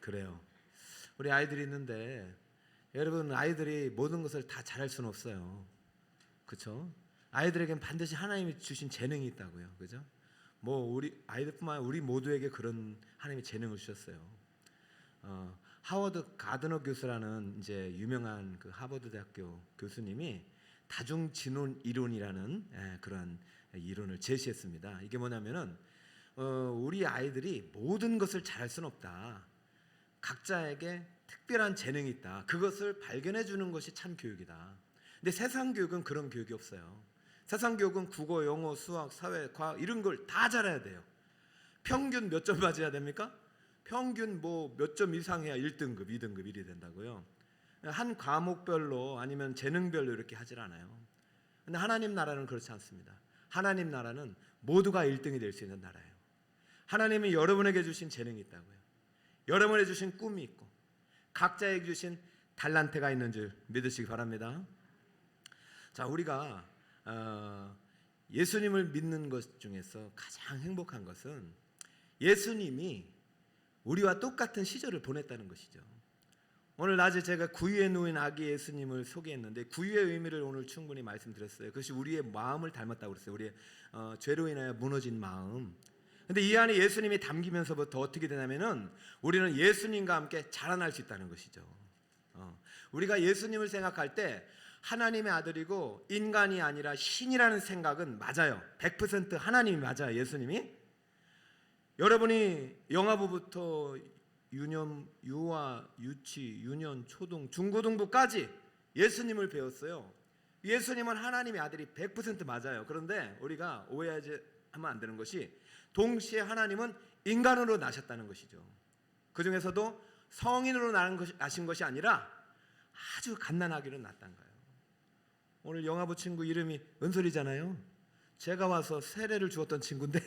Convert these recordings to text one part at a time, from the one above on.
그래요. 우리 아이들이 있는데 여러분, 아이들이 모든 것을 다 잘할 수는 없어요. 그렇죠? 아이들에겐 반드시 하나님이 주신 재능이 있다고요. 그죠? 뭐 우리 아이들뿐만 아니라 우리 모두에게 그런 하나님이 재능을 주셨어요. 하워드 가드너 교수라는 이제 유명한 그 하버드 대학교 교수님이 다중지능 이론이라는 그런 이론을 제시했습니다. 이게 뭐냐면은 우리 아이들이 모든 것을 잘할 수는 없다. 각자에게 특별한 재능이 있다. 그것을 발견해 주는 것이 참 교육이다. 근데 세상 교육은 그런 교육이 없어요. 세상 교육은 국어, 영어, 수학, 사회, 과학 이런 걸 다 잘해야 돼요. 평균 몇 점 맞아야 됩니까? 평균 뭐 몇 점 이상 해야 1등급, 2등급, 1이 된다고요. 한 과목별로 아니면 재능별로 이렇게 하질 않아요. 근데 하나님 나라는 그렇지 않습니다. 하나님 나라는 모두가 1등이 될 수 있는 나라예요. 하나님이 여러분에게 주신 재능이 있다고요. 여러분에게 주신 꿈이 있고 각자에게 주신 달란트가 있는 줄 믿으시기 바랍니다. 자, 우리가 예수님을 믿는 것 중에서 가장 행복한 것은 예수님이 우리와 똑같은 시절을 보냈다는 것이죠. 오늘 낮에 제가 구유에 누인 아기 예수님을 소개했는데 구유의 의미를 오늘 충분히 말씀드렸어요. 그것이 우리의 마음을 닮았다고 그랬어요. 우리의 죄로 인하여 무너진 마음. 근데 이 안에 예수님이 담기면서부터 어떻게 되냐면은 우리는 예수님과 함께 자라날 수 있다는 것이죠. 우리가 예수님을 생각할 때 하나님의 아들이고 인간이 아니라 신이라는 생각은 맞아요. 100% 하나님이 맞아요. 예수님이. 여러분이 영아부부터 유아, 유치, 유년, 초등, 중고등부까지 예수님을 배웠어요. 예수님은 하나님의 아들이 100% 맞아요. 그런데 우리가 오해하면 안 되는 것이 동시에 하나님은 인간으로 나셨다는 것이죠. 그 중에서도 성인으로 나신 것이 아니라 아주 갓난아기로 났다는 거예요. 오늘 영아부 친구 이름이 은솔이잖아요. 제가 와서 세례를 주었던 친구인데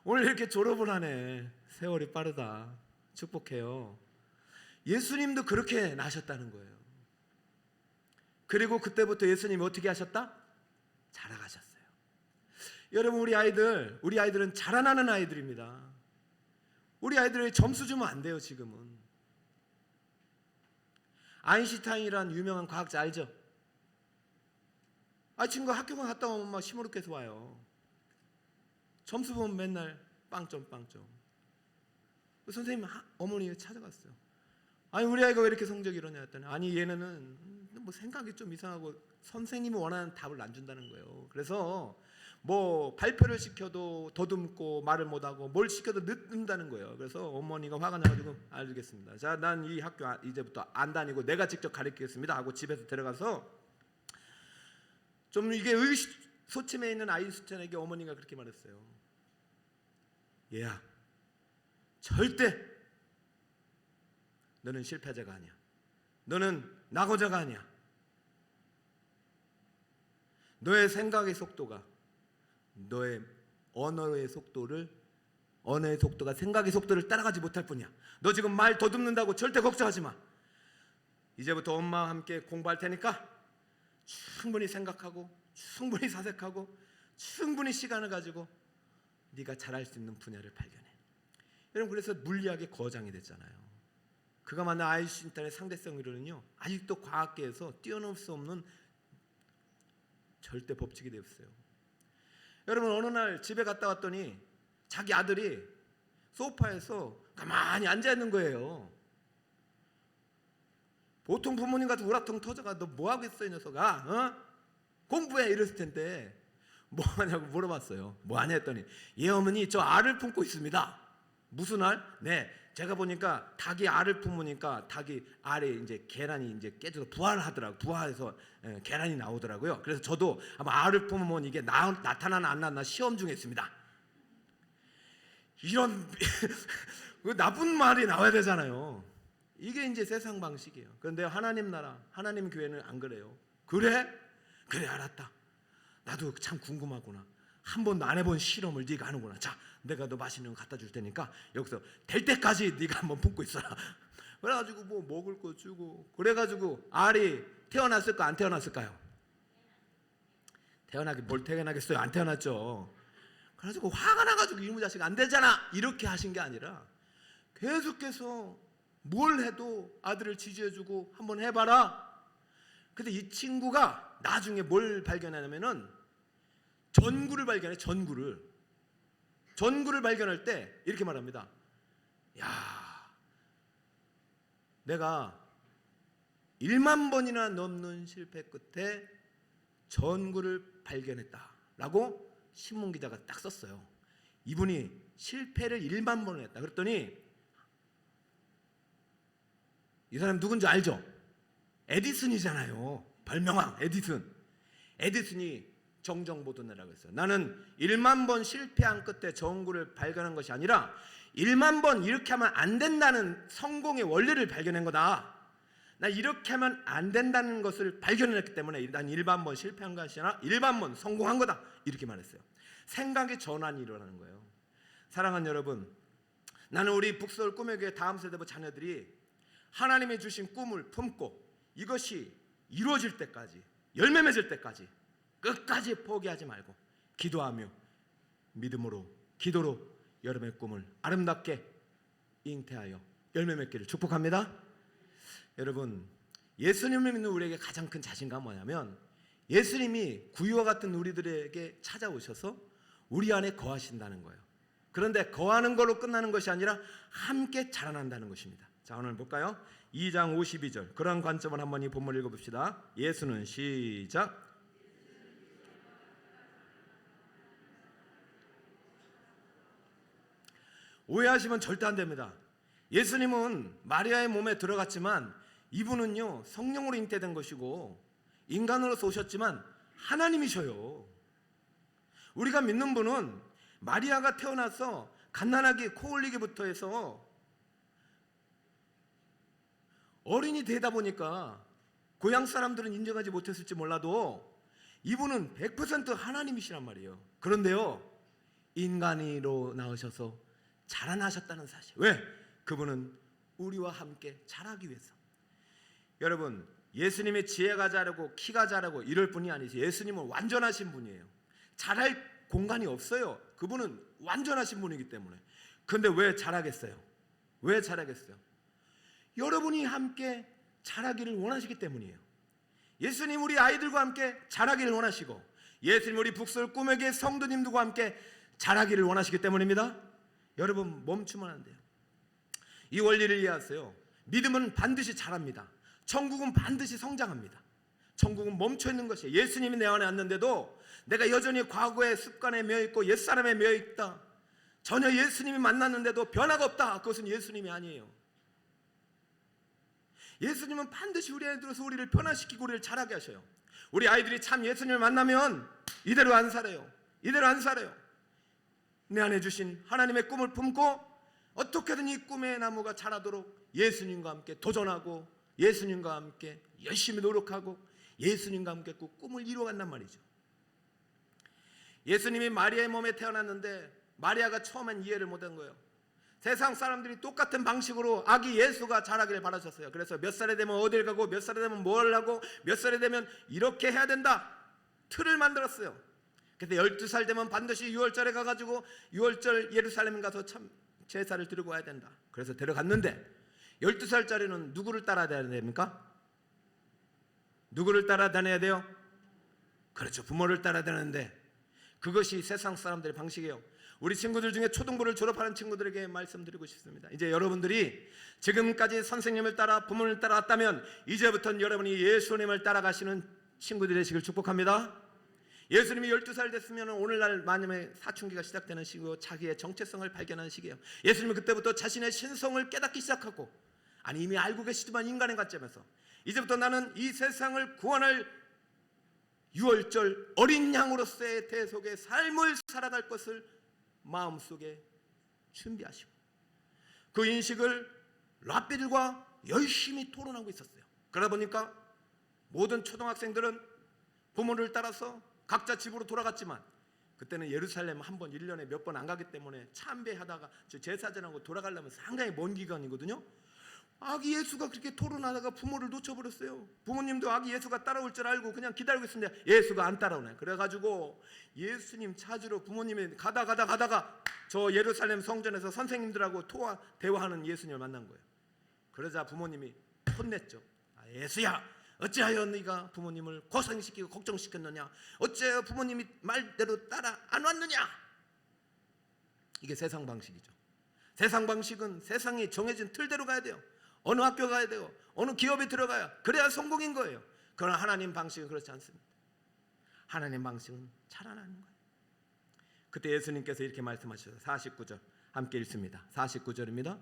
오늘 이렇게 졸업을 하네. 세월이 빠르다. 축복해요. 예수님도 그렇게 나셨다는 거예요. 그리고 그때부터 예수님이 어떻게 하셨다? 자라가셨어요. 여러분, 우리 아이들은 자라나는 아이들입니다. 우리 아이들에게 점수 주면 안 돼요. 지금은 아인슈타인이란 유명한 과학자 알죠? 친구가 학교만 갔다 오면 막 시무룩해서 와요. 점수 보면 맨날 빵점. 선생님 어머니 찾아갔어요. 아니, 우리 아이가 왜 이렇게 성적이 이러냐 했더니 아니, 얘는 뭐 생각이 좀 이상하고 선생님이 원하는 답을 안 준다는 거예요. 그래서 뭐 발표를 시켜도 더듬고 말을 못하고 뭘 시켜도 늦는다는 거예요. 그래서 어머니가 화가 나가지고 알겠습니다. 자, 난 이 학교 이제부터 안 다니고 내가 직접 가르치겠습니다 하고 집에서 데려가서 좀 이게 의소침해 있는 아인슈타인에게 어머니가 그렇게 말했어요. 얘야, 절대 너는 실패자가 아니야. 너는 낙오자가 아니야. 너의 생각의 속도가 너의 언어의 속도가 생각의 속도를 따라가지 못할 뿐이야. 너 지금 말 더듬는다고 절대 걱정하지 마. 이제부터 엄마와 함께 공부할 테니까 충분히 생각하고 충분히 사색하고 충분히 시간을 가지고 네가 잘할 수 있는 분야를 발견해. 여러분, 그래서 물리학의 거장이 됐잖아요. 그가 만난 아인슈타인의 상대성 이론은요, 아직도 과학계에서 뛰어넘을 수 없는 절대 법칙이 되었어요. 여러분, 어느 날 집에 갔다 왔더니 자기 아들이 소파에서 가만히 앉아있는 거예요. 보통 부모님 같은 우라통 터져가 너 뭐하고 있어 이 녀석아? 공부해 이랬을 텐데 뭐하냐고 물어봤어요. 뭐하냐 했더니 예 어머니 저 알을 품고 있습니다. 무슨 알? 네, 제가 보니까 닭이 알을 품으니까 닭이 알에 이제 계란이 이제 깨져서 부화하더라고. 부화해서 계란이 나오더라고요. 그래서 저도 아마 알을 품으면 이게 나타나나 안 나타나 시험 중에 있습니다. 이런 나쁜 말이 나와야 되잖아요. 이게 이제 세상 방식이에요. 그런데 하나님 나라, 하나님 교회는 안 그래요. 그래? 그래, 알았다. 나도 참 궁금하구나. 한 번도 안 해본 실험을 네가 하는구나. 자, 내가 너 맛있는 거 갖다 줄 테니까 여기서 될 때까지 네가 한번 품고 있어라. 그래가지고 뭐 먹을 거 주고, 그래가지고 알이 태어났을까 안 태어났을까요? 뭘 태어나겠어요? 안 태어났죠. 그래가지고 화가 나가지고 이놈의 자식 안 되잖아 이렇게 하신 게 아니라 계속해서 뭘 해도 아들을 지지해주고 한번 해봐라. 근데 이 친구가 나중에 뭘 발견하냐면은 전구를 발견해. 전구를 발견할 때 이렇게 말합니다. 야, 내가 1만 번이나 넘는 실패 끝에 전구를 발견했다라고 신문기자가 딱 썼어요. 이분이 실패를 1만 번을 했다. 그랬더니 이 사람 누군지 알죠? 에디슨이잖아요. 별명왕 에디슨. 에디슨이 정정보도내라고 했어요. 나는 1만 번 실패한 끝에 전구를 발견한 것이 아니라 1만 번 이렇게 하면 안 된다는 성공의 원리를 발견한 거다. 나 이렇게 하면 안 된다는 것을 발견했기 때문에 난 1만 번 실패한 것이 아니라 1만 번 성공한 거다. 이렇게 말했어요. 생각의 전환이 일어나는 거예요. 사랑하는 여러분, 나는 우리 북서울 꿈의 교회 다음 세대부 자녀들이 하나님이 주신 꿈을 품고 이것이 이루어질 때까지, 열매 맺을 때까지 끝까지 포기하지 말고 기도하며 믿음으로, 기도로 여러분의 꿈을 아름답게 잉태하여 열매 맺기를 축복합니다. 여러분, 예수님을 믿는 우리에게 가장 큰 자신감은 뭐냐면 예수님이 구유와 같은 우리들에게 찾아오셔서 우리 안에 거하신다는 거예요. 그런데 거하는 걸로 끝나는 것이 아니라 함께 자라난다는 것입니다. 자, 오늘 볼까요? 2장 52절 그런 관점을 한번 이 본문을 읽어봅시다. 예수는 시작. 오해하시면 절대 안 됩니다. 예수님은 마리아의 몸에 들어갔지만 이분은요 성령으로 잉태된 것이고 인간으로서 오셨지만 하나님이셔요. 우리가 믿는 분은 마리아가 태어나서 갓난아기 코 올리기부터 해서 어린이 되다 보니까 고향 사람들은 인정하지 못했을지 몰라도 이분은 100% 하나님이시란 말이에요. 그런데요 인간으로 나오셔서 자라나셨다는 사실. 왜? 그분은 우리와 함께 자라기 위해서. 여러분, 예수님이 지혜가 자라고 키가 자라고 이럴 분이 아니세요. 예수님은 완전하신 분이에요. 자랄 공간이 없어요. 그분은 완전하신 분이기 때문에. 그런데 왜 자라겠어요? 왜 자라겠어요? 여러분이 함께 자라기를 원하시기 때문이에요. 예수님 우리 아이들과 함께 자라기를 원하시고 예수님 우리 북서울 꿈의 교회 성도님들과 함께 자라기를 원하시기 때문입니다. 여러분 멈추면 안 돼요. 이 원리를 이해하세요. 믿음은 반드시 자랍니다. 천국은 반드시 성장합니다. 천국은 멈춰있는 것이에요. 예수님이 내 안에 왔는데도 내가 여전히 과거의 습관에 매여있고 옛사람에 매여있다. 전혀 예수님이 만났는데도 변화가 없다. 그것은 예수님이 아니에요. 예수님은 반드시 우리 안에 들어서 우리를 변화시키고 우리를 자라게 하셔요. 우리 아이들이 참 예수님을 만나면 이대로 안 살아요. 이대로 안 살아요. 내 안에 주신 하나님의 꿈을 품고 어떻게든 이 꿈의 나무가 자라도록 예수님과 함께 도전하고 예수님과 함께 열심히 노력하고 예수님과 함께 그 꿈을 이루어간단 말이죠. 예수님이 마리아의 몸에 태어났는데 마리아가 처음엔 이해를 못한 거예요. 세상 사람들이 똑같은 방식으로 아기 예수가 자라기를 바라셨어요. 그래서 몇 살이 되면 어딜 가고 몇 살이 되면 뭘 하고 몇 살이 되면 이렇게 해야 된다. 틀을 만들었어요. 그때 12살 되면 반드시 6월절에 가가지고 6월절 예루살렘 가서 참 제사를 드리고 와야 된다. 그래서 데려갔는데 12살짜리는 누구를 따라다녀야 됩니까? 누구를 따라다녀야 돼요? 그렇죠. 부모를 따라다니는데 그것이 세상 사람들의 방식이에요. 우리 친구들 중에 초등부를 졸업하는 친구들에게 말씀드리고 싶습니다. 이제 여러분들이 지금까지 선생님을 따라 부모를 따라왔다면 이제부터는 여러분이 예수님을 따라가시는 친구들이 되시길 축복합니다. 예수님이 12살 됐으면 오늘날 만님의 사춘기가 시작되는 시기고 자기의 정체성을 발견하는 시기예요. 예수님은 그때부터 자신의 신성을 깨닫기 시작하고 아니 이미 알고 계시지만 인간의 관점에서 이제부터 나는 이 세상을 구원할 6월절 어린 양으로서의 대속의 삶을 살아갈 것을 마음속에 준비하시고 그 인식을 랍비들과 열심히 토론하고 있었어요. 그러다 보니까 모든 초등학생들은 부모를 따라서 각자 집으로 돌아갔지만 그때는 예루살렘 한 번 1년에 몇 번 안 가기 때문에 참배하다가 제사전하고 돌아가려면 상당히 먼 기간이거든요. 아기 예수가 그렇게 토론하다가 부모를 놓쳐버렸어요. 부모님도 아기 예수가 따라올 줄 알고 그냥 기다리고 있었는데 예수가 안 따라오네. 그래가지고 예수님 찾으러 부모님이 가다가 저 예루살렘 성전에서 선생님들하고 대화하는 예수님을 만난 거예요. 그러자 부모님이 혼냈죠. 예수야, 어찌하여 네가 부모님을 고생시키고 걱정시켰느냐? 어찌하여 부모님이 말대로 따라 안 왔느냐? 이게 세상 방식이죠. 세상 방식은 세상이 정해진 틀대로 가야 돼요. 어느 학교 가야 돼요. 어느 기업에 들어가야 그래야 성공인 거예요. 그러나 하나님 방식은 그렇지 않습니다. 하나님 방식은 잘 안 하는 거예요. 그때 예수님께서 이렇게 말씀하셨어요. 49절 함께 읽습니다. 49절입니다.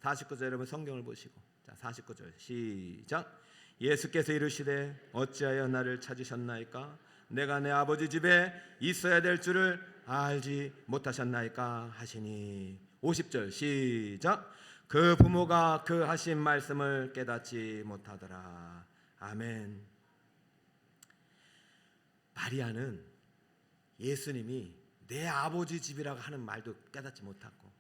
49절 여러분 성경을 보시고, 자 49절 시작. 예수께서 이르시되 어찌하여 나를 찾으셨나이까? 내가 내 아버지 집에 있어야 될 줄을 알지 못하셨나이까 하시니. 50절 시작. 그 부모가 그 하신 말씀을 깨닫지 못하더라. 아멘. 마리아는 예수님이 내 아버지 집이라고 하는 말도 깨닫지 못하고,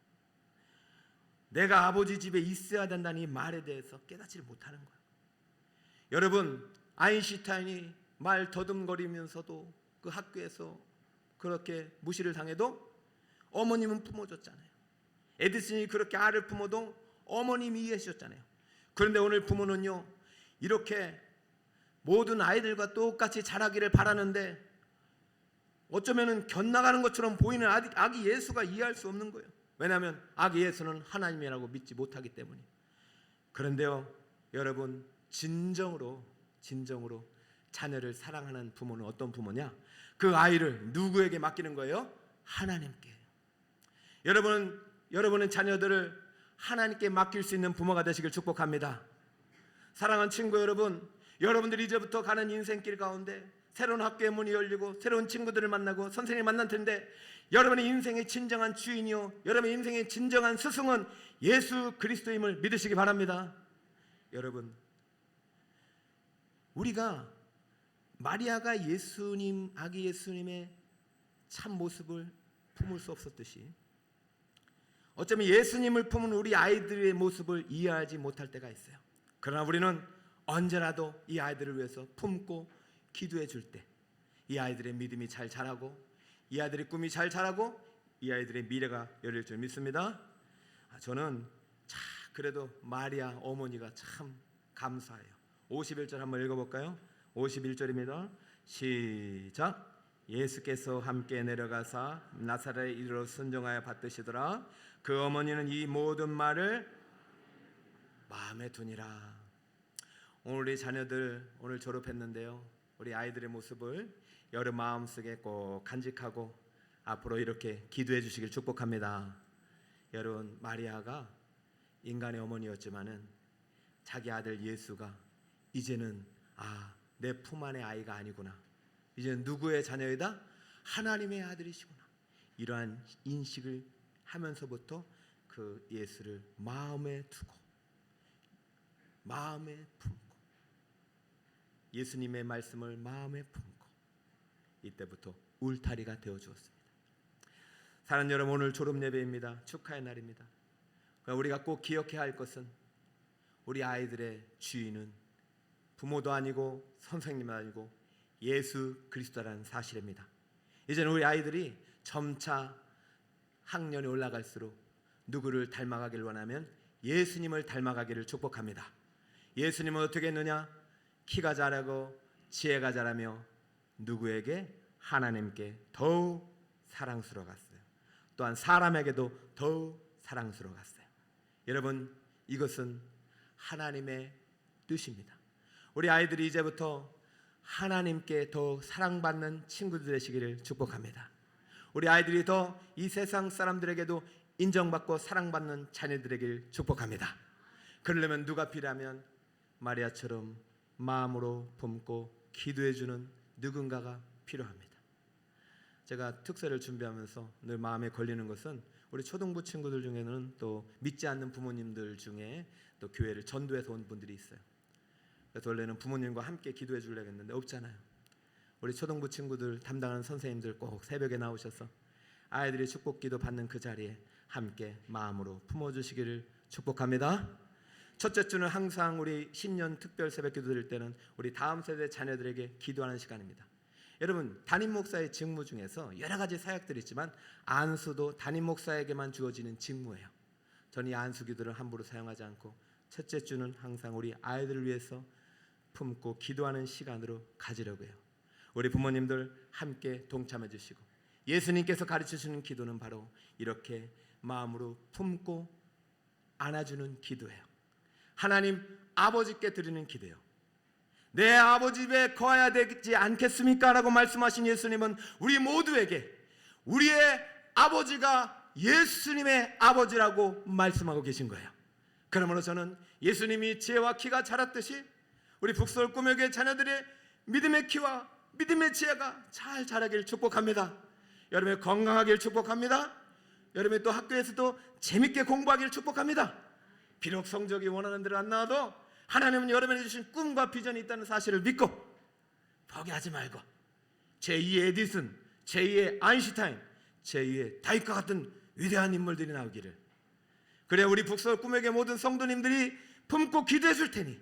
내가 아버지 집에 있어야 된다는 이 말에 대해서 깨닫지를 못하는 거예요. 여러분, 아인슈타인이 말 더듬거리면서도 그 학교에서 그렇게 무시를 당해도 어머님은 품어줬잖아요. 에디슨이 그렇게 알을 품어도 어머님이 이해해 주셨잖아요. 그런데 오늘 부모는요, 이렇게 모든 아이들과 똑같이 자라기를 바라는데 어쩌면 견나가는 것처럼 보이는 아기 예수가 이해할 수 없는 거예요. 왜냐하면 아기 예수는 하나님이라고 믿지 못하기 때문이에요. 그런데요, 여러분, 진정으로 자녀를 사랑하는 부모는 어떤 부모냐? 그 아이를 누구에게 맡기는 거예요? 하나님께. 여러분은 자녀들을 하나님께 맡길 수 있는 부모가 되시길 축복합니다. 사랑하는 친구 여러분, 여러분들이 이제부터 가는 인생길 가운데 새로운 학교의 문이 열리고 새로운 친구들을 만나고 선생님을 만날 텐데, 여러분의 인생의 진정한 주인이요, 여러분의 인생의 진정한 스승은 예수 그리스도임을 믿으시기 바랍니다. 여러분, 우리가 마리아가 예수님, 아기 예수님의 참 모습을 품을 수 없었듯이 어쩌면 예수님을 품은 우리 아이들의 모습을 이해하지 못할 때가 있어요. 그러나 우리는 언제라도 이 아이들을 위해서 품고 기도해 줄 때 이 아이들의 믿음이 잘 자라고, 이 아이들의 꿈이 잘 자라고, 이 아이들의 미래가 열릴 줄 믿습니다. 저는 그래도 마리아 어머니가 참 감사해요. 51절 한번 읽어볼까요? 51절입니다. 시작. 예수께서 함께 내려가사 나사렛에 이르러 순종하여 받드시더라. 그 어머니는 이 모든 말을 마음에 두니라. 오늘 우리 자녀들 오늘 졸업했는데요, 우리 아이들의 모습을 여러분 마음속에 꼭 간직하고 앞으로 이렇게 기도해 주시길 축복합니다. 여러분, 마리아가 인간의 어머니였지만은 자기 아들 예수가 이제는 내 품 안의 아이가 아니구나, 이제는 누구의 자녀이다? 하나님의 아들이시구나, 이러한 인식을 하면서부터 그 예수를 마음에 두고 마음에 품고 예수님의 말씀을 마음에 품고 이때부터 울타리가 되어 주었습니다. 사랑하는 여러분, 오늘 졸업 예배입니다. 축하의 날입니다. 우리가 꼭 기억해야 할 것은 우리 아이들의 주인은 부모도 아니고 선생님도 아니고 예수 그리스도라는 사실입니다. 이제는 우리 아이들이 점차 학년이 올라갈수록 누구를 닮아가기를 원하면 예수님을 닮아가기를 축복합니다. 예수님은 어떻게 했느냐? 키가 자라고 지혜가 자라며 누구에게? 하나님께 더욱 사랑스러워갔어요. 또한 사람에게도 더욱 사랑스러워갔어요. 여러분, 이것은 하나님의 뜻입니다. 우리 아이들이 이제부터 하나님께 더 사랑받는 친구들 되시기를 축복합니다. 우리 아이들이 더 이 세상 사람들에게도 인정받고 사랑받는 자녀들에게 축복합니다. 그러려면 누가 필요하면 마리아처럼 마음으로 품고 기도해주는 누군가가 필요합니다. 제가 특세를 준비하면서 늘 마음에 걸리는 것은 우리 초등부 친구들 중에는 또 믿지 않는 부모님들 중에 또 교회를 전도해서 온 분들이 있어요. 그래서 원래는 부모님과 함께 기도해 주려고 했는데 없잖아요. 우리 초등부 친구들 담당하는 선생님들 꼭 새벽에 나오셔서 아이들이 축복기도 받는 그 자리에 함께 마음으로 품어주시기를 축복합니다. 첫째 주는 항상 우리 신년 특별 새벽기도 드릴 때는 우리 다음 세대 자녀들에게 기도하는 시간입니다. 여러분, 담임 목사의 직무 중에서 여러 가지 사역들이 있지만 안수도 담임 목사에게만 주어지는 직무예요. 저는 이 안수기도를 함부로 사용하지 않고 첫째 주는 항상 우리 아이들을 위해서 품고 기도하는 시간으로 가지려고 해요. 우리 부모님들 함께 동참해 주시고 예수님께서 가르치시는 기도는 바로 이렇게 마음으로 품고 안아주는 기도예요. 하나님 아버지께 드리는 기도예요. 내 아버지 집에 거해야 되지 않겠습니까? 라고 말씀하신 예수님은 우리 모두에게 우리의 아버지가 예수님의 아버지라고 말씀하고 계신 거예요. 그러므로 저는 예수님이 지혜와 키가 자랐듯이 우리 북서울 꿈의 자녀들의 믿음의 키와 믿음의 지혜가 잘 자라길 축복합니다. 여러분의 건강하길 축복합니다. 여러분이 또 학교에서도 재밌게 공부하길 축복합니다. 비록 성적이 원하는 대로 안 나와도 하나님은 여러분이 주신 꿈과 비전이 있다는 사실을 믿고 포기하지 말고 제2의 에디슨, 제2의 아인슈타인, 제2의 다윗과 같은 위대한 인물들이 나오기를, 그래 우리 북서울 꿈에게 모든 성도님들이 품고 기도해 줄 테니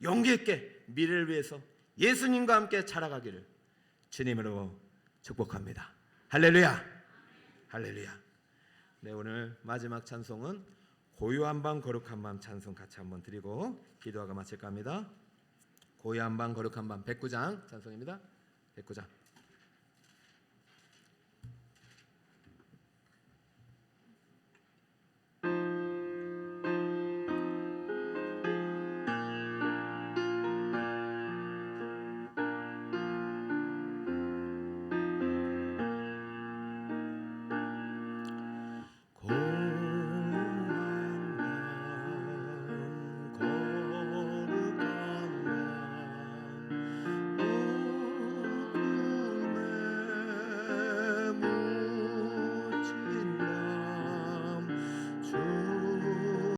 용기 있게 미래를 위해서 예수님과 함께 자라가기를 주님으로 축복합니다. 할렐루야, 할렐루야. 네, 오늘 마지막 찬송은 고요한 밤 거룩한 밤 찬송 같이 한번 드리고 기도하고 마칠까 합니다. 고요한 밤 거룩한 밤 109장 찬송입니다. 109장.